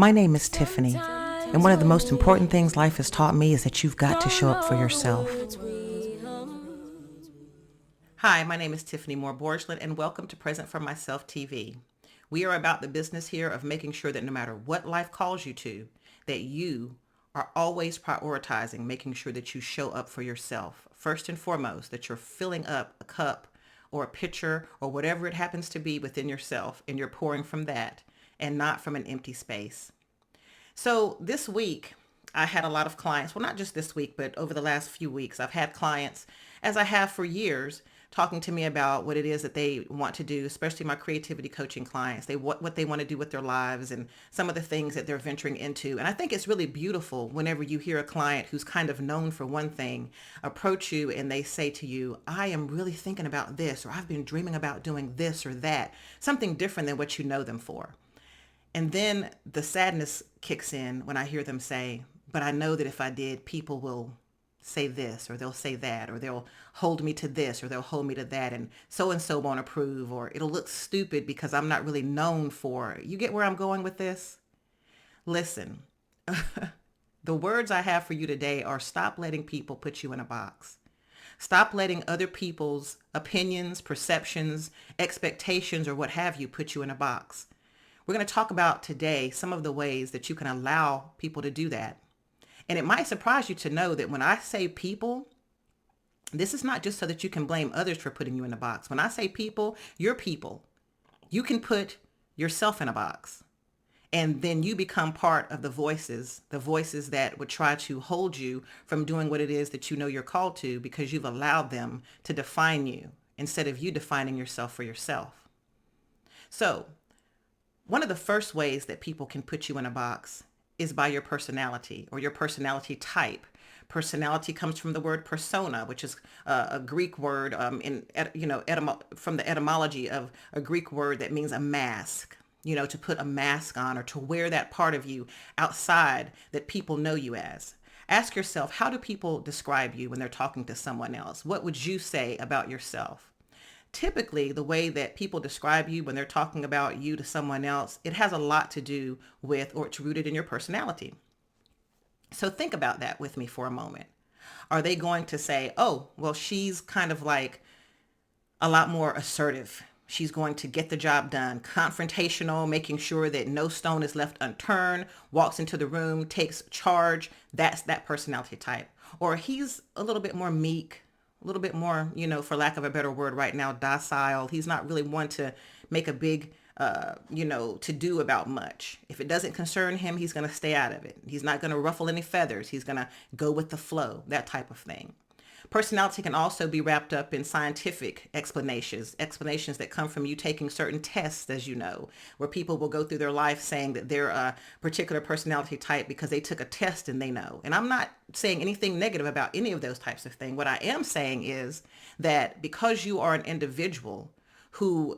My name is Tiffany, and one of the most important things life has taught me is that you've got to show up for yourself. Hi, my name is Tiffany Moore Borgland, and welcome to Present for Myself TV. We are about the business here of making sure that no matter what life calls you to, that you are always prioritizing making sure that you show up for yourself. First and foremost, that you're filling up a cup or a pitcher or whatever it happens to be within yourself, and you're pouring from that and not from an empty space. So this week, I had a lot of clients. Well, not just this week, but over the last few weeks, I've had clients, as I have for years, talking to me about what it is that they want to do, especially my creativity coaching clients. What they want to do with their lives and some of the things that they're venturing into. And I think it's really beautiful whenever you hear a client who's kind of known for one thing approach you and they say to you, I am really thinking about this, or I've been dreaming about doing this or that, something different than what you know them for. And then the sadness kicks in when I hear them say, but I know that if I did, people will say this, or they'll say that, or they'll hold me to this, or they'll hold me to that, and so won't approve, or it'll look stupid because I'm not really known for. You get where I'm going with this? Listen, the words I have for you today are stop letting people put you in a box. Stop letting other people's opinions, perceptions, expectations, or what have you put you in a box. We're going to talk about today some of the ways that you can allow people to do that. And it might surprise you to know that when I say people, this is not just so that you can blame others for putting you in a box. When I say people, you're people. You can put yourself in a box. And then you become part of the voices that would try to hold you from doing what it is that you know you're called to, because you've allowed them to define you instead of you defining yourself for yourself. So, one of the first ways that people can put you in a box is by your personality or your personality type. Personality comes from the word persona, which is a Greek word from the etymology of a Greek word that means a mask, to put a mask on or to wear that part of you outside that people know you as. Ask yourself, how do people describe you when they're talking to someone else? What would you say about yourself? Typically, the way that people describe you when they're talking about you to someone else, it has a lot to do with, or it's rooted in your personality. So think about that with me for a moment. Are they going to say, oh, well, she's kind of like a lot more assertive. She's going to get the job done, confrontational, making sure that no stone is left unturned, walks into the room, takes charge. That's that personality type. Or he's a little bit more meek, a little bit more, for lack of a better word right now, docile. He's not really one to make a big, to do about much. If it doesn't concern him, he's going to stay out of it. He's not going to ruffle any feathers. He's going to go with the flow, that type of thing. Personality can also be wrapped up in scientific explanations that come from you taking certain tests, as you know, where people will go through their life saying that they're a particular personality type because they took a test and they know. And I'm not saying anything negative about any of those types of things. What I am saying is that because you are an individual who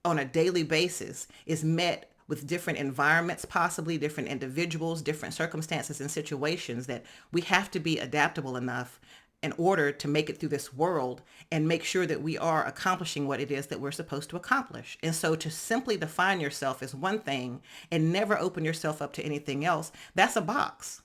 on a daily basis is met with different environments, possibly different individuals, different circumstances and situations, that we have to be adaptable enough in order to make it through this world and make sure that we are accomplishing what it is that we're supposed to accomplish. And so to simply define yourself as one thing and never open yourself up to anything else, that's a box.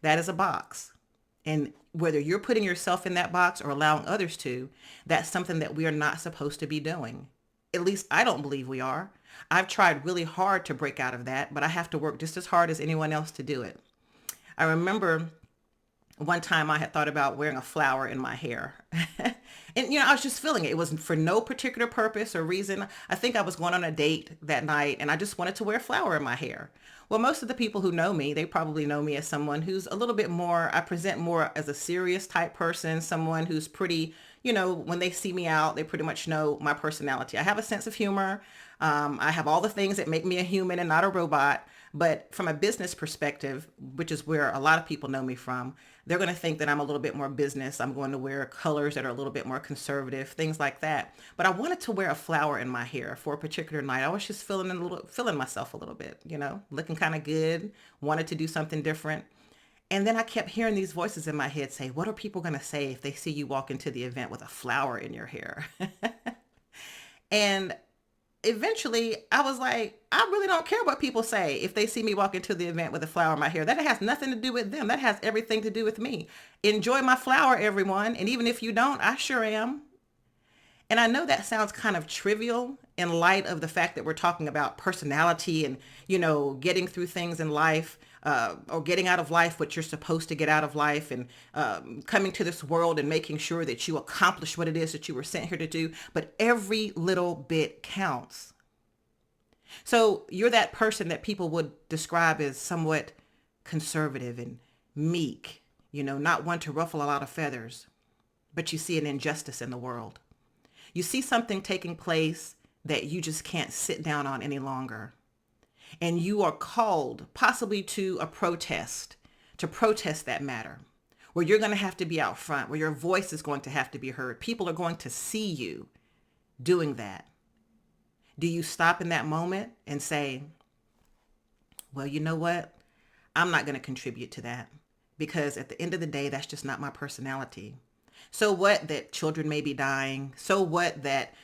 That is a box. And whether you're putting yourself in that box or allowing others to, that's something that we are not supposed to be doing. At least I don't believe we are. I've tried really hard to break out of that, but I have to work just as hard as anyone else to do it. I remember one time I had thought about wearing a flower in my hair. And, I was just feeling it. It was for no particular purpose or reason. I think I was going on a date that night and I just wanted to wear a flower in my hair. Well, most of the people who know me, they probably know me as someone who's a little bit more, I present more as a serious type person, someone who's pretty, when they see me out, they pretty much know my personality. I have a sense of humor. I have all the things that make me a human and not a robot. But from a business perspective, which is where a lot of people know me from, they're going to think that I'm a little bit more business. I'm going to wear colors that are a little bit more conservative, things like that. But I wanted to wear a flower in my hair for a particular night. I was just feeling myself a little bit, looking kind of good, wanted to do something different. And then I kept hearing these voices in my head say, what are people going to say if they see you walk into the event with a flower in your hair? And eventually I was like, I really don't care what people say if they see me walk into the event with a flower in my hair. That has nothing to do with them. That has everything to do with me. Enjoy my flower, everyone. And even if you don't, I sure am. And I know that sounds kind of trivial in light of the fact that we're talking about personality and, getting through things in life, or getting out of life what you're supposed to get out of life, and coming to this world and making sure that you accomplish what it is that you were sent here to do. But every little bit counts. So you're that person that people would describe as somewhat conservative and meek, not one to ruffle a lot of feathers, but you see an injustice in the world. You see something taking place that you just can't sit down on any longer. And you are called possibly to a protest, to protest that matter, where you're going to have to be out front, where your voice is going to have to be heard. People are going to see you doing that. Do you stop in that moment and say, well, you know what? I'm not going to contribute to that, because at the end of the day, that's just not my personality. So what that children may be dying? So what that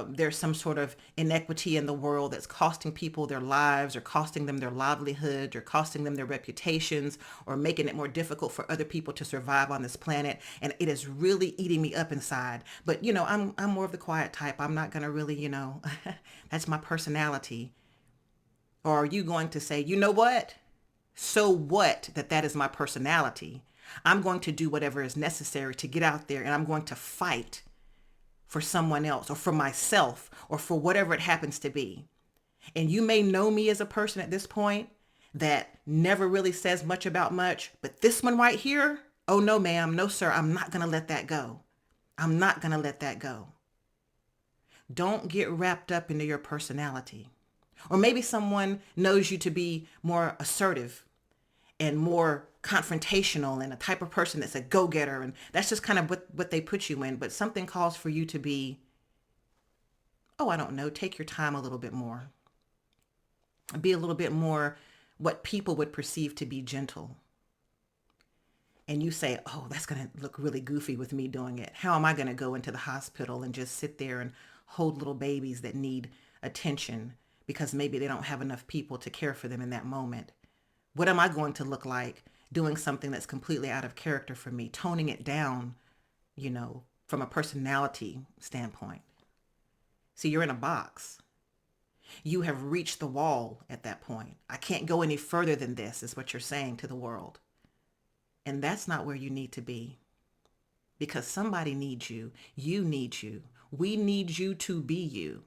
there's some sort of inequity in the world that's costing people their lives, or costing them their livelihoods, or costing them their reputations, or making it more difficult for other people to survive on this planet. And it is really eating me up inside. But, I'm more of the quiet type. I'm not going to really, that's my personality. Or are you going to say, you know what? So what that is my personality? I'm going to do whatever is necessary to get out there, and I'm going to fight for someone else, or for myself, or for whatever it happens to be. And you may know me as a person at this point that never really says much about much, but this one right here, oh no, ma'am, no sir, I'm not going to let that go. I'm not going to let that go. Don't get wrapped up into your personality. Or maybe someone knows you to be more assertive and more confrontational, and a type of person that's a go-getter, and that's just kind of what they put you in. But something calls for you to be, I don't know, take your time a little bit more. Be a little bit more what people would perceive to be gentle. And you say, that's going to look really goofy with me doing it. How am I going to go into the hospital and just sit there and hold little babies that need attention because maybe they don't have enough people to care for them in that moment? What am I going to look like doing something that's completely out of character for me, toning it down, from a personality standpoint? See, you're in a box. You have reached the wall at that point. I can't go any further than this, is what you're saying to the world. And that's not where you need to be, because somebody needs you. You need you. We need you to be you.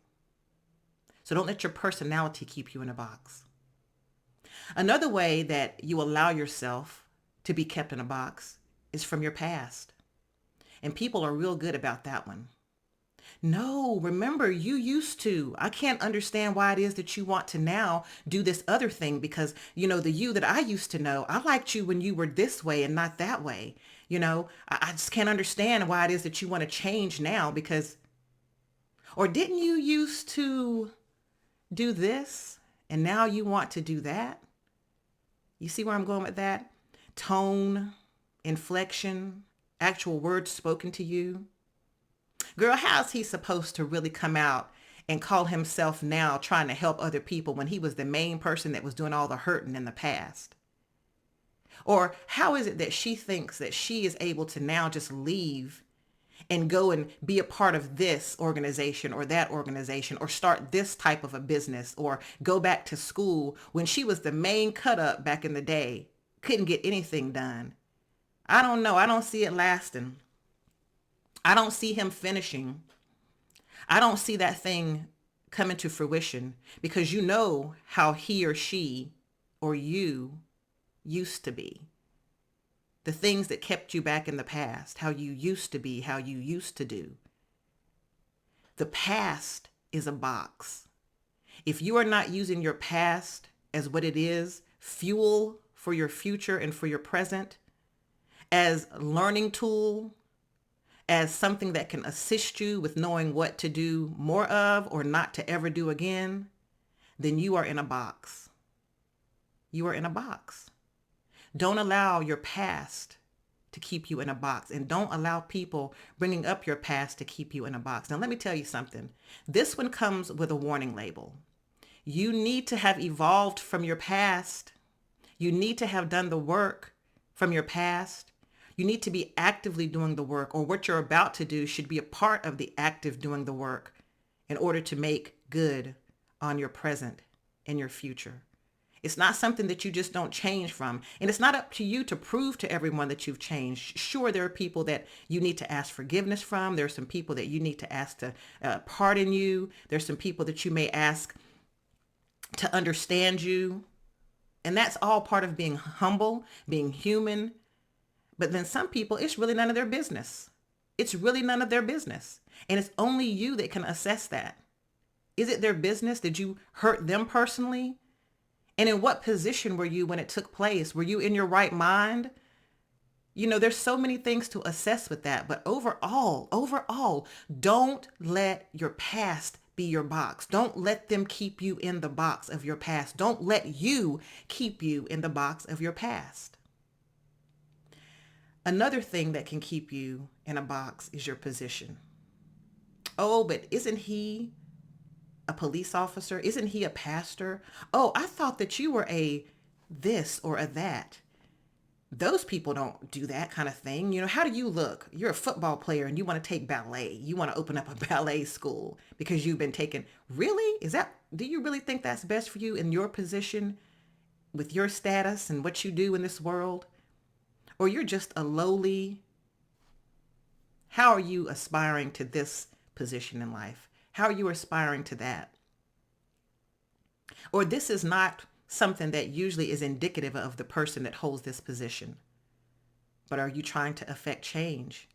So don't let your personality keep you in a box. Another way that you allow yourself to be kept in a box is from your past. And people are real good about that one. No, remember, you used to. I can't understand why it is that you want to now do this other thing, because, the you that I used to know, I liked you when you were this way and not that way. I just can't understand why it is that you want to change now, because, or didn't you used to do this and now you want to do that? You see where I'm going with that? Tone, inflection, actual words spoken to you. Girl, how's he supposed to really come out and call himself now trying to help other people when he was the main person that was doing all the hurting in the past? Or how is it that she thinks that she is able to now just leave and go and be a part of this organization or that organization, or start this type of a business, or go back to school when she was the main cut up back in the day, couldn't get anything done? I don't know. I don't see it lasting. I don't see him finishing. I don't see that thing coming to fruition, because you know how he or she or you used to be. The things that kept you back in the past, how you used to be, how you used to do. The past is a box. If you are not using your past as what it is, fuel for your future and for your present, as a learning tool, as something that can assist you with knowing what to do more of or not to ever do again, then you are in a box. You are in a box. Don't allow your past to keep you in a box, and don't allow people bringing up your past to keep you in a box. Now, let me tell you something. This one comes with a warning label. You need to have evolved from your past. You need to have done the work from your past. You need to be actively doing the work, or what you're about to do should be a part of the active doing the work in order to make good on your present and your future. It's not something that you just don't change from. And it's not up to you to prove to everyone that you've changed. Sure, there are people that you need to ask forgiveness from. There are some people that you need to ask to pardon you. There's some people that you may ask to understand you. And that's all part of being humble, being human. But then some people, it's really none of their business. It's really none of their business. And it's only you that can assess that. Is it their business? Did you hurt them personally? And in what position were you when it took place? Were you in your right mind? You know, there's so many things to assess with that. But overall, don't let your past be your box. Don't let them keep you in the box of your past. Don't let you keep you in the box of your past. Another thing that can keep you in a box is your position. Oh, but isn't he a police officer? Isn't he a pastor? Oh, I thought that you were a this or a that. Those people don't do that kind of thing. You know, how do you look? You're a football player and you want to take ballet. You want to open up a ballet school because you've been taken. Really? Do you really think that's best for you in your position with your status and what you do in this world? Or you're just a lowly. How are you aspiring to this position in life? How are you aspiring to that? Or this is not something that usually is indicative of the person that holds this position. But are you trying to affect change?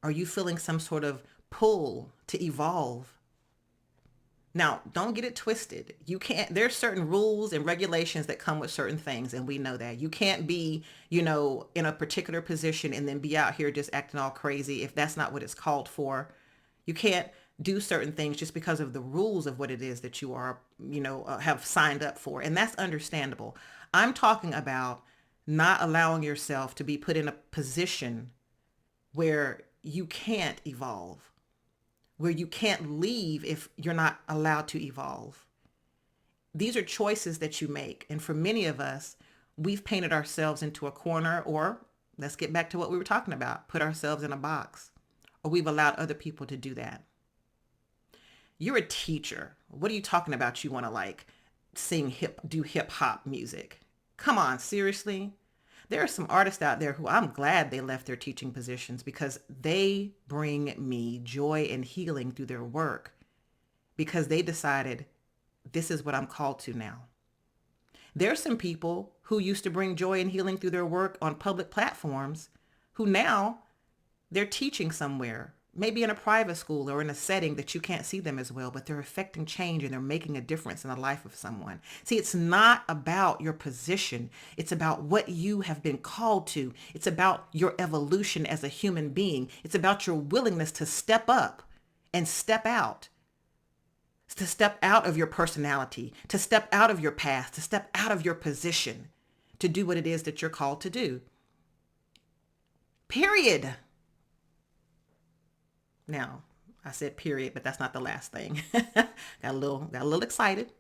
Are you feeling some sort of pull to evolve? Now, don't get it twisted. There's certain rules and regulations that come with certain things, and we know that. You can't be, in a particular position and then be out here just acting all crazy if that's not what it's called for. You can't do certain things just because of the rules of what it is that you are, have signed up for. And that's understandable. I'm talking about not allowing yourself to be put in a position where you can't evolve, where you can't leave if you're not allowed to evolve. These are choices that you make. And for many of us, we've painted ourselves into a corner, or let's get back to what we were talking about, put ourselves in a box, or we've allowed other people to do that. You're a teacher. What are you talking about? You want to do hip hop music? Come on, seriously? There are some artists out there who I'm glad they left their teaching positions because they bring me joy and healing through their work because they decided this is what I'm called to now. There's some people who used to bring joy and healing through their work on public platforms who now they're teaching somewhere, maybe in a private school or in a setting that you can't see them as well, but they're affecting change and they're making a difference in the life of someone. See, it's not about your position. It's about what you have been called to. It's about your evolution as a human being. It's about your willingness to step up and step out, to step out of your personality, to step out of your past, to step out of your position, to do what it is that you're called to do. Period. Now, I said period, but that's not the last thing. got a little excited.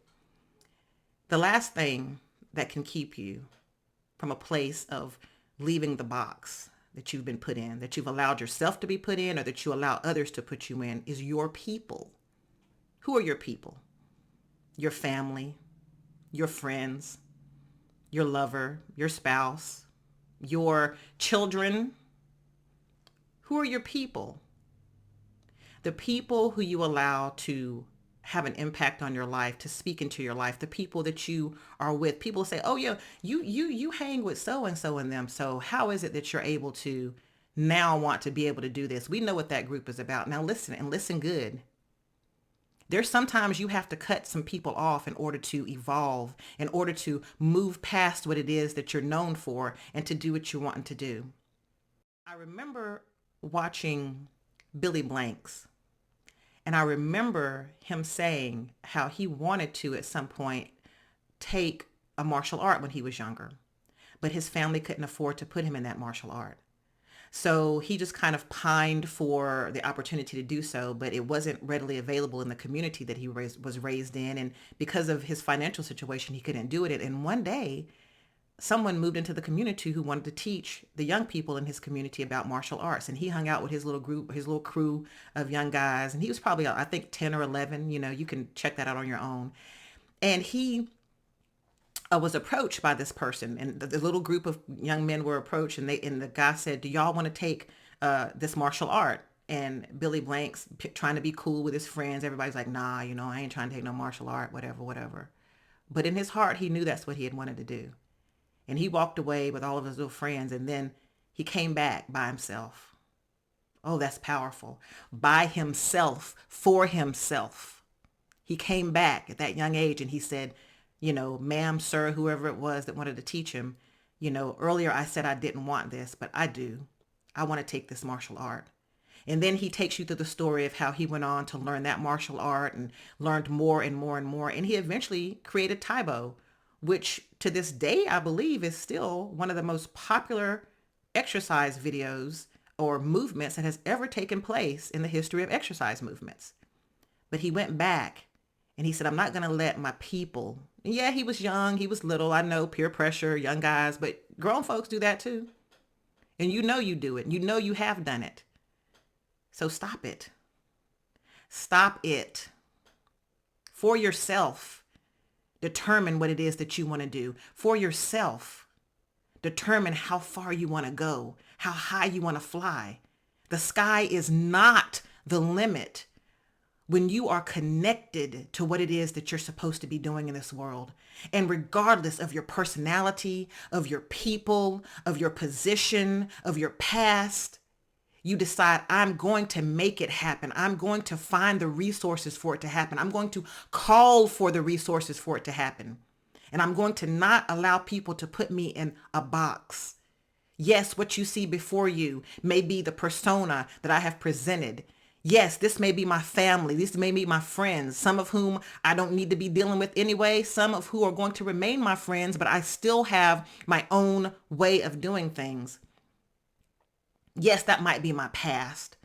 The last thing that can keep you from a place of leaving the box that you've been put in, that you've allowed yourself to be put in, or that you allow others to put you in, is your people. Who are your people? Your family, your friends, your lover, your spouse, your children. Who are your people? The people who you allow to have an impact on your life, to speak into your life, the people that you are with. People say, oh yeah, you hang with so-and-so and them. So how is it that you're able to now want to be able to do this? We know what that group is about. Now listen, and listen good. There's sometimes you have to cut some people off in order to evolve, in order to move past what it is that you're known for and to do what you're wanting to do. I remember watching Billy Blanks. And I remember him saying how he wanted to, at some point, take a martial art when he was younger. But his family couldn't afford to put him in that martial art. So he just kind of pined for the opportunity to do so, but it wasn't readily available in the community that he was raised in. And because of his financial situation, he couldn't do it. And one day, someone moved into the community who wanted to teach the young people in his community about martial arts. And he hung out with his little group, his little crew of young guys. And he was probably, I think, 10 or 11. You know, you can check that out on your own. And he was approached by this person, and the little group of young men were approached, and the guy said, "Do y'all want to take this martial art?" And Billy Blanks trying to be cool with his friends. Everybody's like, "Nah, you know, I ain't trying to take no martial art, whatever, whatever." But in his heart, he knew that's what he had wanted to do, and he walked away with all of his little friends, and then he came back by himself. Oh, that's powerful. By himself, for himself. He came back at that young age and he said, you know, ma'am, sir, whoever it was that wanted to teach him, you know, earlier I said I didn't want this, but I do. I want to take this martial art. And then he takes you through the story of how he went on to learn that martial art and learned more and more and more. And he eventually created Taibo, which to this day, I believe is still one of the most popular exercise videos or movements that has ever taken place in the history of exercise movements. But he went back and he said, I'm not going to let my people. And yeah, he was young. He was little. I know, peer pressure, young guys, but grown folks do that too. And you know you do it. You know you have done it. So stop it. Stop it. For yourself, determine what it is that you want to do. For yourself, determine how far you want to go, how high you want to fly. The sky is not the limit when you are connected to what it is that you're supposed to be doing in this world. And regardless of your personality, of your people, of your position, of your past, you decide, I'm going to make it happen. I'm going to find the resources for it to happen. I'm going to call for the resources for it to happen. And I'm going to not allow people to put me in a box. Yes, what you see before you may be the persona that I have presented. Yes, this may be my family. These may be my friends, some of whom I don't need to be dealing with anyway, some of who are going to remain my friends, but I still have my own way of doing things. Yes, that might be my past,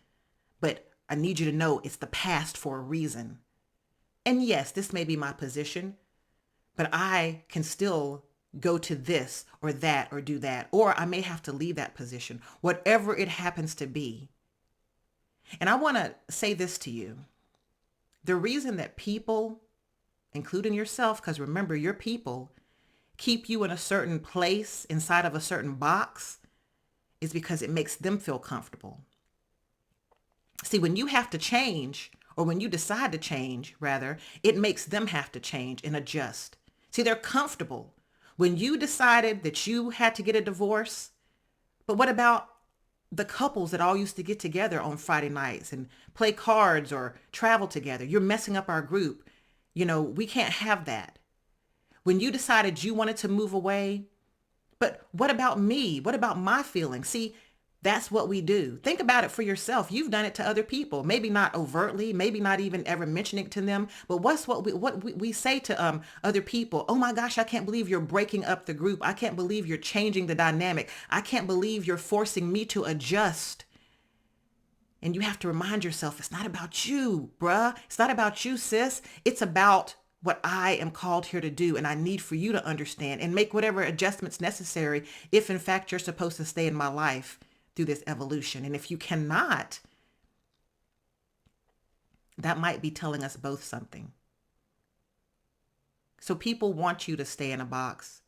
but I need you to know it's the past for a reason. And yes, this may be my position, but I can still go to this or that or do that, or I may have to leave that position, whatever it happens to be. And I want to say this to you. The reason that people, including yourself, because remember, your people, keep you in a certain place inside of a certain box is because it makes them feel comfortable. See, when you have to change, or when you decide to change, rather, it makes them have to change and adjust. See, they're comfortable. When you decided that you had to get a divorce, but what about the couples that all used to get together on Friday nights and play cards or travel together? You're messing up our group. You know, we can't have that. When you decided you wanted to move away, but what about me? What about my feelings? See, that's what we do. Think about it for yourself. You've done it to other people. Maybe not overtly, maybe not even ever mentioning it to them. But what we say to other people? Oh my gosh, I can't believe you're breaking up the group. I can't believe you're changing the dynamic. I can't believe you're forcing me to adjust. And you have to remind yourself, it's not about you, bruh. It's not about you, sis. It's about what I am called here to do, and I need for you to understand and make whatever adjustments necessary if in fact you're supposed to stay in my life through this evolution. And if you cannot, that might be telling us both something. So people want you to stay in a box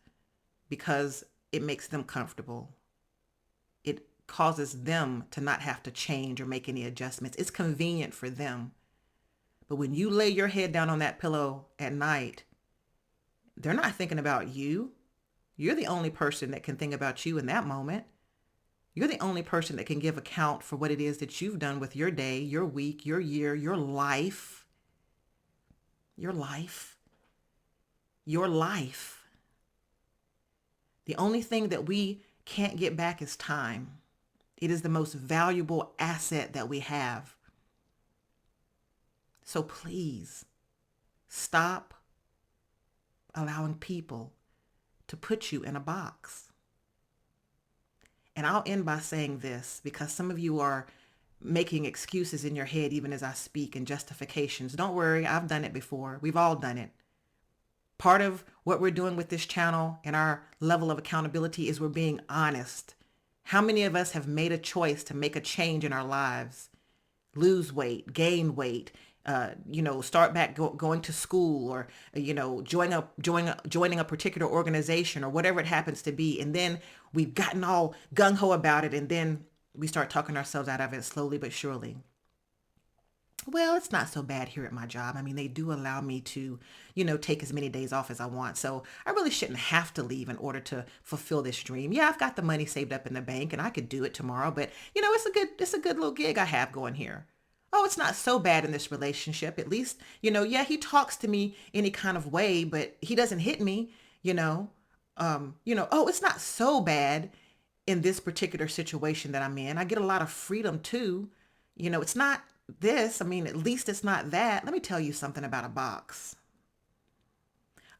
because it makes them comfortable. It causes them to not have to change or make any adjustments. It's convenient for them. But when you lay your head down on that pillow at night, they're not thinking about you. You're the only person that can think about you in that moment. You're the only person that can give account for what it is that you've done with your day, your week, your year, your life. Your life. Your life. The only thing that we can't get back is time. It is the most valuable asset that we have. So please stop allowing people to put you in a box. And I'll end by saying this because some of you are making excuses in your head even as I speak and justifications. Don't worry, I've done it before. We've all done it. Part of what we're doing with this channel and our level of accountability is we're being honest. How many of us have made a choice to make a change in our lives? Lose weight, gain weight, start back going to school, or joining a particular organization or whatever it happens to be, and then we've gotten all gung ho about it, and then we start talking ourselves out of it slowly but surely. Well, it's not so bad here at my job. I mean, they do allow me to, take as many days off as I want. So I really shouldn't have to leave in order to fulfill this dream. Yeah, I've got the money saved up in the bank and I could do it tomorrow, but it's a good little gig I have going here. Oh, it's not so bad in this relationship. At least, yeah, he talks to me any kind of way, but he doesn't hit me, you know. Oh, it's not so bad in this particular situation that I'm in. I get a lot of freedom too. It's not this. I mean, at least it's not that. Let me tell you something about a box.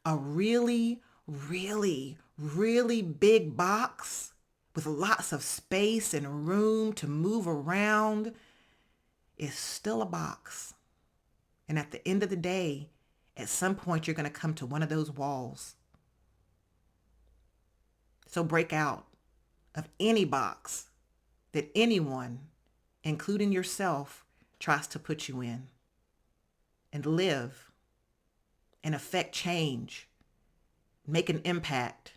A really, really, really big box with lots of space and room to move around is still a box. And at the end of the day, at some point, you're going to come to one of those walls. So break out of any box that anyone, including yourself, tries to put you in, and live and affect change, make an impact.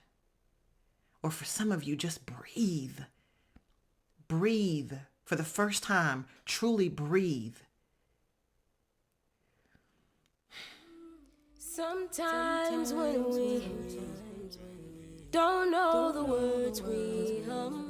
Or for some of you, just breathe. Breathe for the first time. Truly breathe. Sometimes when we don't know the words we hum,